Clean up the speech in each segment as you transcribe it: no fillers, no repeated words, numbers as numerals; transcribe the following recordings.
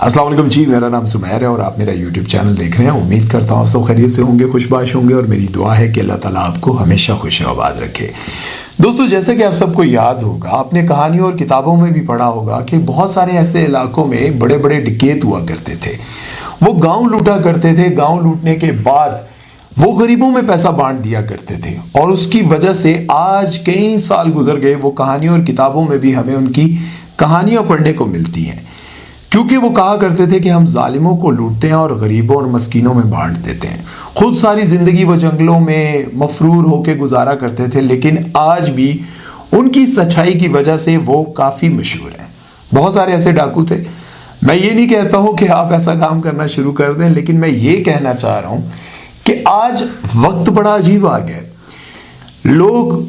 अस्सलाम वालेकुम जी, मेरा नाम सुमैर है और आप मेरा यूट्यूब चैनल देख रहे हैं। उम्मीद करता हूँ आप सब खैरियत से होंगे, खुशबाश होंगे और मेरी दुआ है कि अल्लाह ताला आपको हमेशा खुश आबाद रखे। दोस्तों, जैसे कि आप सबको याद होगा, आपने कहानियों और किताबों में भी पढ़ा होगा कि बहुत सारे ऐसे इलाकों में बड़े बड़े डकैत हुआ करते थे। वो गाँव लूटा करते थे। गाँव लूटने के बाद वो गरीबों में पैसा बांट दिया करते थे और उसकी वजह से आज कई साल गुजर गए, वो कहानियों और किताबों में भी हमें उनकी कहानियां पढ़ने को मिलती हैं, क्योंकि वो कहा करते थे कि हम जालिमों को लूटते हैं और गरीबों और मस्कीनों में बांट देते हैं। खुद सारी जिंदगी वो जंगलों में मफरूर होकर गुजारा करते थे, लेकिन आज भी उनकी सच्चाई की वजह से वो काफ़ी मशहूर हैं। बहुत सारे ऐसे डाकू थे। मैं ये नहीं कहता हूँ कि आप ऐसा काम करना शुरू कर दें, लेकिन मैं ये कहना चाह रहा हूँ कि आज वक्त बड़ा अजीब आ गया। लोग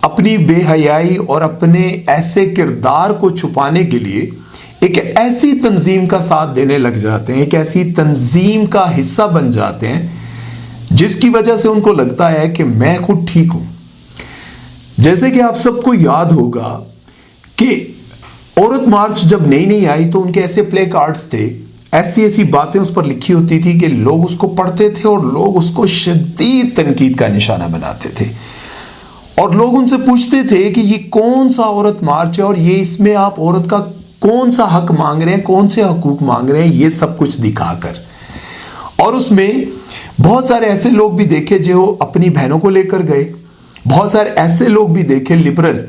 अपनी बेहयाई और अपने ऐसे किरदार को छुपाने के लिए एक ऐसी तंजीम का साथ देने लग जाते हैं, एक ऐसी तंजीम का हिस्सा बन जाते हैं जिसकी वजह से उनको लगता है कि मैं खुद ठीक हूं। जैसे कि आप सबको याद होगा कि औरत मार्च जब नई नई आई तो उनके ऐसे प्ले कार्ड्स थे, ऐसी ऐसी बातें उस पर लिखी होती थी कि लोग उसको पढ़ते थे और लोग उसको शदीद तनकीद का निशाना बनाते थे। और लोग उनसे पूछते थे कि ये कौन सा औरत मार्च है और ये इसमें आप औरत का कौन सा हक मांग रहे हैं, कौन से हकूक मांग रहे हैं, ये सब कुछ दिखाकर। और उसमें बहुत सारे ऐसे लोग भी देखे जो अपनी बहनों को लेकर गए, बहुत सारे ऐसे लोग भी देखे लिबरल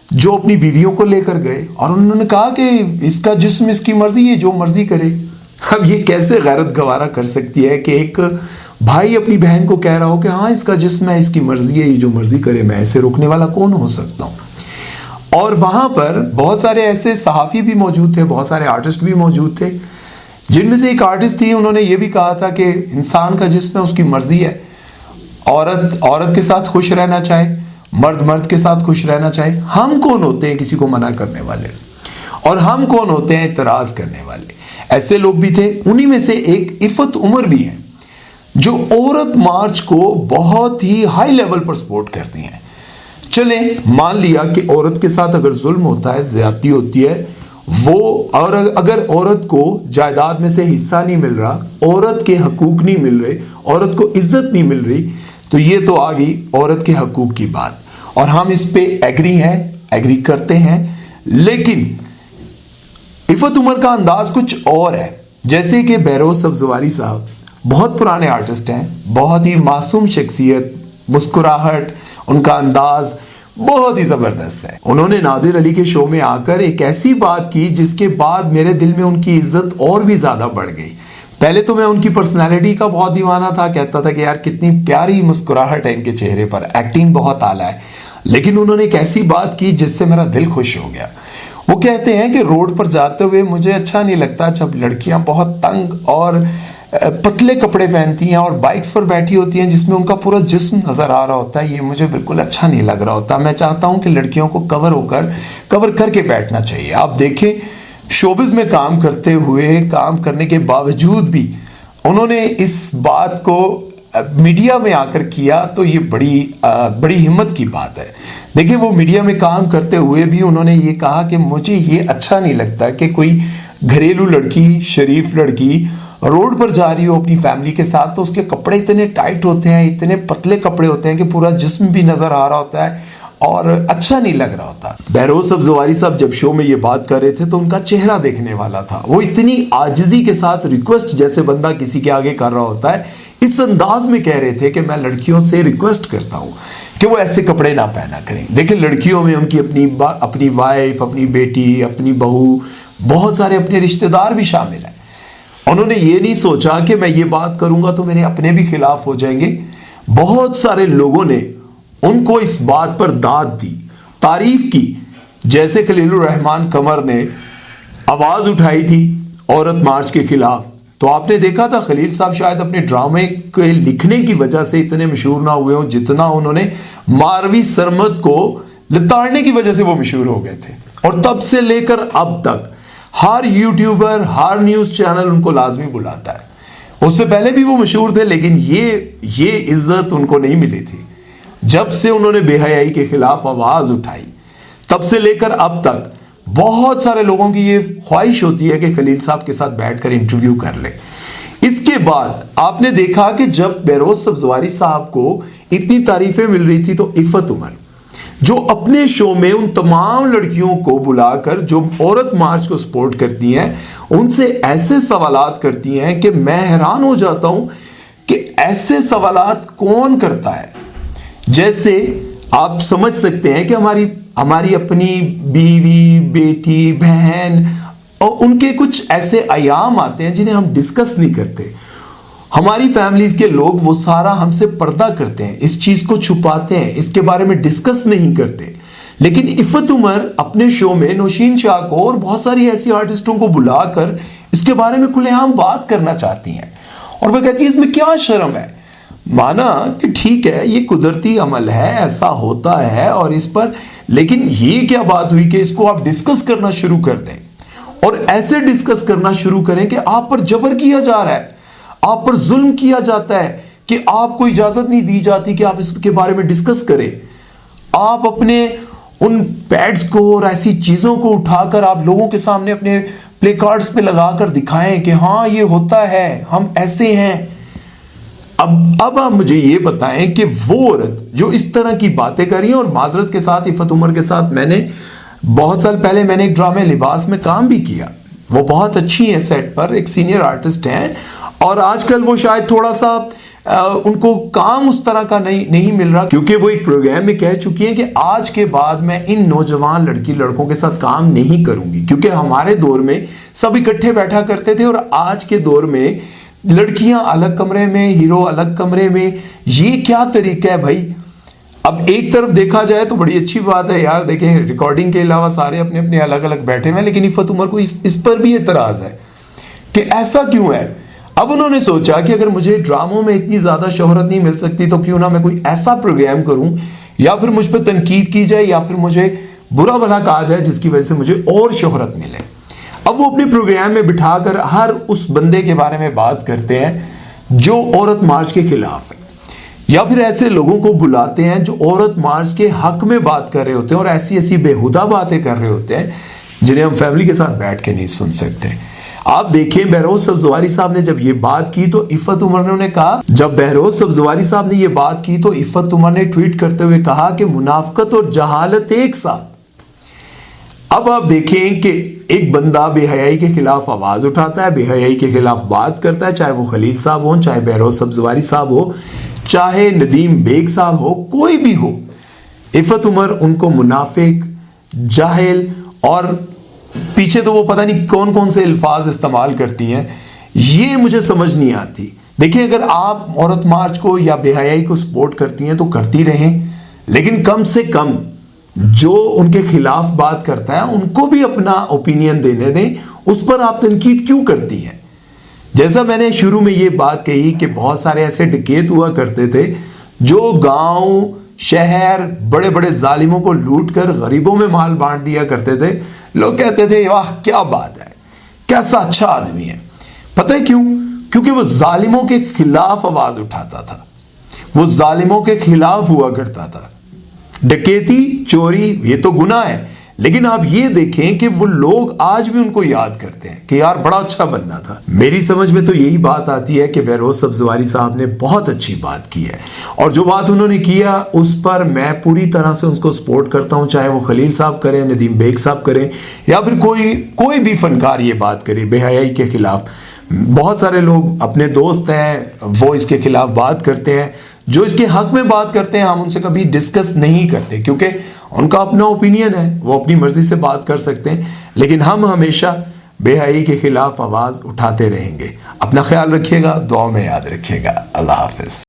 जो अपनी बीवियों को लेकर गए और उन्होंने कहा कि इसका जिस्म इसकी मर्जी है, जो मर्जी करे। अब ये कैसे गैरत गवारा कर सकती है कि एक भाई अपनी बहन को कह रहा हो कि हाँ इसका जिस्म है, इसकी मर्जी है, ये जो मर्जी करे, मैं ऐसे रोकने वाला कौन हो सकता हूँ। और वहां पर बहुत सारे ऐसे सहाफ़ी भी मौजूद थे, बहुत सारे आर्टिस्ट भी मौजूद थे, जिनमें से एक आर्टिस्ट थी, उन्होंने ये भी कहा था कि इंसान का जिस्म है, उसकी मर्जी है। औरत औरत के साथ खुश रहना चाहे, मर्द मर्द के साथ खुश रहना चाहे। हम कौन होते हैं किसी को मना करने वाले, और हम कौन होते हैं इतराज करने वाले। ऐसे लोग भी थे। उन्हीं में से एक इफ़त उमर भी है जो औरत मार्च को बहुत ही हाई लेवल पर सपोर्ट करती हैं। चले मान लिया कि औरत के साथ अगर जुल्म होता है, ज्यादती होती है, वो और अगर औरत को जायदाद में से हिस्सा नहीं मिल रहा, औरत के हकूक नहीं मिल रहे, औरत को इज्जत नहीं मिल रही, तो ये तो आ गई औरत के हकूक की बात और हम इस पे एग्री हैं, एग्री करते हैं। लेकिन इफ़त उमर का अंदाज कुछ और है। जैसे कि बहरोज सब्जवारी साहब बहुत पुराने आर्टिस्ट हैं, बहुत ही मासूम शख्सियत, मुस्कुराहट, उनका अंदाज बहुत ही जबरदस्त है। उन्होंने नादिर अली के शो में आकर एक ऐसी बात की जिसके बाद मेरे दिल में उनकी इज्जत और भी ज्यादा बढ़ गई। पहले तो मैं उनकी पर्सनालिटी का बहुत दीवाना था, कहता था कि यार कितनी प्यारी मुस्कुराहट है इनके चेहरे पर, एक्टिंग बहुत आला है। लेकिन उन्होंने एक ऐसी बात की जिससे मेरा दिल खुश हो गया। वो कहते हैं कि रोड पर जाते हुए मुझे अच्छा नहीं लगता जब लड़कियां बहुत तंग और पतले कपड़े पहनती हैं और बाइक्स पर बैठी होती हैं जिसमें उनका पूरा जिस्म नजर आ रहा होता है। ये मुझे बिल्कुल अच्छा नहीं लग रहा होता। मैं चाहता हूं कि लड़कियों को कवर करके बैठना चाहिए। आप देखें, शोबिज में काम करते हुए, काम करने के बावजूद भी उन्होंने इस बात को मीडिया में आकर किया, तो ये बड़ी हिम्मत की बात है। देखिए, वो मीडिया में काम करते हुए भी उन्होंने ये कहा कि मुझे ये अच्छा नहीं लगता कि कोई घरेलू लड़की, शरीफ लड़की रोड पर जा रही हो अपनी फैमिली के साथ, तो उसके कपड़े इतने टाइट होते हैं, इतने पतले कपड़े होते हैं कि पूरा जिस्म भी नजर आ रहा होता है और अच्छा नहीं लग रहा होता। बहरोज सब्जवारी साहब जब शो में ये बात कर रहे थे तो उनका चेहरा देखने वाला था। वो इतनी आजिजी के साथ रिक्वेस्ट जैसे बंदा किसी के आगे कर रहा होता है, इस अंदाज में कह रहे थे कि मैं लड़कियों से रिक्वेस्ट करता हूँ कि वो ऐसे कपड़े ना पहना करें। देखिए, लड़कियों में उनकी अपनी वाइफ, अपनी बेटी, अपनी बहू, बहुत सारे अपने रिश्तेदार भी शामिल हैं। उन्होंने ये नहीं सोचा कि मैं ये बात करूंगा तो मेरे अपने भी खिलाफ हो जाएंगे। बहुत सारे लोगों ने उनको इस बात पर दाद दी, तारीफ की। जैसे खलीलुर रहमान कमर ने आवाज उठाई थी औरत मार्च के खिलाफ, तो आपने देखा था खलील साहब शायद अपने ड्रामे के लिखने की वजह से इतने मशहूर ना हुए हों जितना उन्होंने मारवी सरमद को लिताड़ने की वजह से वो मशहूर हो गए थे। और तब से लेकर अब तक हर यूट्यूबर, हर न्यूज चैनल उनको लाजमी बुलाता है। उससे पहले भी वो मशहूर थे, लेकिन ये इज्जत उनको नहीं मिली थी। जब से उन्होंने बेहयाई के खिलाफ आवाज उठाई, तब से लेकर अब तक بہت سارے لوگوں کی یہ خواہش ہوتی ہے کہ خلیل صاحب کے ساتھ بیٹھ کر انٹرویو کر لیں۔ اس کے بعد آپ نے دیکھا کہ جب بہروز سبزواری صاحب کو اتنی تعریفیں مل رہی تھی تو عفت عمر جو اپنے شو میں ان تمام لڑکیوں کو بلا کر جو عورت مارچ کو سپورٹ کرتی ہیں ان سے ایسے سوالات کرتی ہیں کہ میں حیران ہو جاتا ہوں کہ ایسے سوالات کون کرتا ہے۔ جیسے آپ سمجھ سکتے ہیں کہ ہماری اپنی بیوی، بیٹی، بہن اور ان کے کچھ ایسے ایام آتے ہیں جنہیں ہم ڈسکس نہیں کرتے۔ ہماری فیملیز کے لوگ وہ سارا ہم سے پردہ کرتے ہیں، اس چیز کو چھپاتے ہیں، اس کے بارے میں ڈسکس نہیں کرتے۔ لیکن عفت عمر اپنے شو میں نوشین شاہ کو اور بہت ساری ایسی آرٹسٹوں کو بلا کر اس کے بارے میں کھلے عام بات کرنا چاہتی ہیں، اور وہ کہتی ہے اس میں کیا شرم ہے۔ مانا کہ ٹھیک ہے یہ قدرتی عمل ہے، ایسا ہوتا ہے اور اس پر، لیکن یہ کیا بات ہوئی کہ اس کو آپ ڈسکس کرنا شروع کر دیں اور ایسے ڈسکس کرنا شروع کریں کہ آپ پر جبر کیا جا رہا ہے، آپ پر ظلم کیا جاتا ہے کہ آپ کو اجازت نہیں دی جاتی کہ آپ اس کے بارے میں ڈسکس کریں۔ آپ اپنے ان پیڈز کو اور ایسی چیزوں کو اٹھا کر آپ لوگوں کے سامنے اپنے پلے کارڈز پہ لگا کر دکھائیں کہ ہاں یہ ہوتا ہے، ہم ایسے ہیں۔ اب آپ مجھے یہ بتائیں کہ وہ عورت جو اس طرح کی باتیں کر رہی ہیں، اور معذرت کے ساتھ عفت عمر کے ساتھ میں نے بہت سال پہلے میں نے ایک ڈرامے لباس میں کام بھی کیا، وہ بہت اچھی ہیں سیٹ پر، ایک سینئر آرٹسٹ ہیں، اور آج کل وہ شاید تھوڑا سا ان کو کام اس طرح کا نہیں مل رہا، کیونکہ وہ ایک پروگرام میں کہہ چکی ہیں کہ آج کے بعد میں ان نوجوان لڑکوں کے ساتھ کام نہیں کروں گی، کیونکہ ہمارے دور میں سب اکٹھے بیٹھا کرتے تھے اور آج کے دور میں لڑکیاں الگ کمرے میں، ہیرو الگ کمرے میں، یہ کیا طریقہ ہے بھائی؟ اب ایک طرف دیکھا جائے تو بڑی اچھی بات ہے یار، دیکھیں ریکارڈنگ کے علاوہ سارے اپنے اپنے الگ الگ بیٹھے ہوئے ہیں، لیکن عفت عمر کو اس پر بھی اعتراض ہے کہ ایسا کیوں ہے۔ اب انہوں نے سوچا کہ اگر مجھے ڈراموں میں اتنی زیادہ شہرت نہیں مل سکتی تو کیوں نہ میں کوئی ایسا پروگرام کروں یا پھر مجھ پہ تنقید کی جائے یا پھر مجھے برا بھلا کہا جائے جس کی وجہ سے مجھے اور شہرت ملے۔ اب وہ اپنے پروگرام میں بٹھا کر ہر اس بندے کے بارے میں بات کرتے ہیں جو عورت مارچ کے خلاف ہے، یا پھر ایسے لوگوں کو بلاتے ہیں جو عورت مارچ کے حق میں بات کر رہے ہوتے ہیں اور ایسی بےہودہ باتیں کر رہے ہوتے ہیں جنہیں ہم فیملی کے ساتھ بیٹھ کے نہیں سن سکتے۔ آپ دیکھیں بہروز سبزواری صاحب نے جب یہ بات کی تو عفت عمر نے کہا، جب بہروز سبزواری صاحب نے یہ بات کی تو عفت عمر نے ٹویٹ کرتے ہوئے کہا کہ منافقت اور جہالت ایک ساتھ۔ اب آپ دیکھیں کہ ایک بندہ بے حیائی کے خلاف آواز اٹھاتا ہے، بے حیائی کے خلاف بات کرتا ہے، چاہے وہ خلیل صاحب ہوں، چاہے بہروز سبزواری صاحب ہو، چاہے ندیم بیگ صاحب ہو، کوئی بھی ہو، عفت عمر ان کو منافق، جاہل اور پیچھے تو وہ پتہ نہیں کون کون سے الفاظ استعمال کرتی ہیں، یہ مجھے سمجھ نہیں آتی۔ دیکھیں اگر آپ عورت مارچ کو یا بے حیائی کو سپورٹ کرتی ہیں تو کرتی رہیں، لیکن کم سے کم جو ان کے خلاف بات کرتا ہے ان کو بھی اپنا اوپینین دینے دیں، اس پر آپ تنقید کیوں کرتی ہیں؟ جیسا میں نے شروع میں یہ بات کہی کہ بہت سارے ایسے ڈکیت ہوا کرتے تھے جو گاؤں، شہر، بڑے بڑے ظالموں کو لوٹ کر غریبوں میں مال بانٹ دیا کرتے تھے، لوگ کہتے تھے واہ کیا بات ہے، کیسا اچھا آدمی ہے۔ پتہ ہے کیوں؟ کیونکہ وہ ظالموں کے خلاف آواز اٹھاتا تھا، وہ ظالموں کے خلاف ہوا کرتا تھا۔ ڈکیتی، چوری یہ تو گناہ ہے، لیکن آپ یہ دیکھیں کہ وہ لوگ آج بھی ان کو یاد کرتے ہیں کہ یار بڑا اچھا بندہ تھا۔ میری سمجھ میں تو یہی بات آتی ہے کہ بہروز سبزواری صاحب نے بہت اچھی بات کی ہے، اور جو بات انہوں نے کیا اس پر میں پوری طرح سے ان کو سپورٹ کرتا ہوں، چاہے وہ خلیل صاحب کریں، ندیم بیگ صاحب کریں، یا پھر کوئی بھی فنکار یہ بات کرے بے حیائی کے خلاف۔ بہت سارے لوگ اپنے دوست ہیں وہ اس کے خلاف بات کرتے ہیں، جو اس کے حق میں بات کرتے ہیں ہم ان سے کبھی ڈسکس نہیں کرتے، کیونکہ ان کا اپنا اوپینین ہے، وہ اپنی مرضی سے بات کر سکتے ہیں، لیکن ہم ہمیشہ بے حیائی کے خلاف آواز اٹھاتے رہیں گے۔ اپنا خیال رکھیے گا، دعاؤں میں یاد رکھیے گا۔ اللہ حافظ۔